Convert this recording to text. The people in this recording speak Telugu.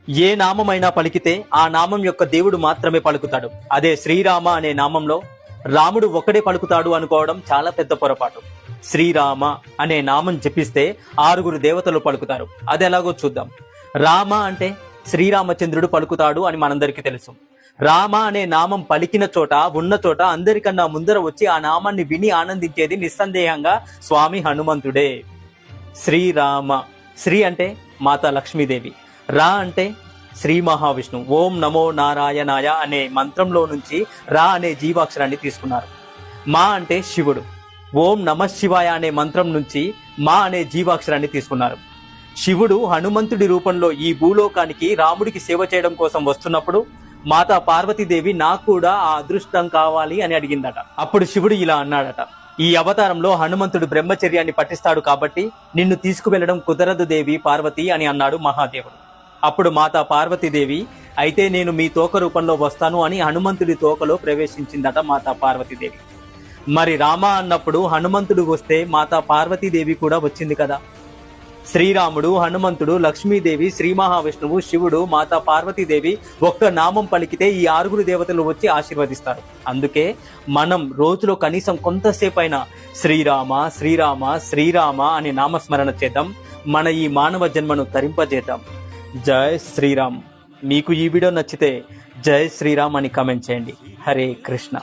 ఏ నామమైనా పలికితే ఆ నామం యొక్క దేవుడు మాత్రమే పలుకుతాడు. అదే శ్రీరామ అనే నామంలో రాముడు ఒక్కడే పలుకుతాడు అనుకోవడం చాలా పెద్ద పొరపాటు. శ్రీరామ అనే నామం జపిస్తే 6 దేవతలు పలుకుతారు. అది ఎలాగో చూద్దాం. రామ అంటే శ్రీరామచంద్రుడు పలుకుతాడు అని మనందరికీ తెలుసు. రామ అనే నామం పలికిన చోట, ఉన్న చోట అందరికన్నా ముందర వచ్చి ఆ నామాన్ని విని ఆనందించేది నిస్సందేహంగా స్వామి హనుమంతుడే. శ్రీరామ, శ్రీ అంటే మాతా లక్ష్మీదేవి, రా అంటే శ్రీ మహావిష్ణువు. ఓం నమో నారాయణాయ అనే మంత్రంలో నుంచి రా అనే జీవాక్షరాన్ని తీసుకున్నారు. మా అంటే శివుడు. ఓం నమ శివాయ అనే మంత్రం నుంచి మా అనే జీవాక్షరాన్ని తీసుకున్నారు. శివుడు హనుమంతుడి రూపంలో ఈ భూలోకానికి రాముడికి సేవ చేయడం కోసం వస్తున్నప్పుడు మాతా పార్వతీదేవి నాకు కూడా ఆ అదృష్టం కావాలి అని అడిగిందట. అప్పుడు శివుడు ఇలా అన్నాడట, ఈ అవతారంలో హనుమంతుడు బ్రహ్మచర్యాన్ని పఠిస్తాడు కాబట్టి నిన్ను తీసుకువెళ్లడం కుదరదు దేవి పార్వతి అని అన్నాడు మహాదేవుడు. అప్పుడు మాతా పార్వతీదేవి, అయితే నేను మీ తోక రూపంలో వస్తాను అని హనుమంతుడి తోకలో ప్రవేశించిందట మాతా పార్వతీదేవి. మరి రామ అన్నప్పుడు హనుమంతుడు వస్తే మాతా పార్వతీదేవి కూడా వచ్చింది కదా. శ్రీరాముడు, హనుమంతుడు, లక్ష్మీదేవి, శ్రీ మహావిష్ణువు, శివుడు, మాతా పార్వతీదేవి ఒక్క నామం పలికితే ఈ 6 దేవతలు వచ్చి ఆశీర్వదిస్తారు. అందుకే మనం రోజులో కనీసం కొంతసేపు అయినా శ్రీరామ శ్రీరామ శ్రీరామ అని నామస్మరణ చేద్దాం. మన ఈ మానవ జన్మను తరింపజేద్దాం. జై శ్రీరామ్. మీకు ఈ వీడియో నచ్చితే జై శ్రీరామ్ అని కామెంట్ చేయండి. హరే కృష్ణ.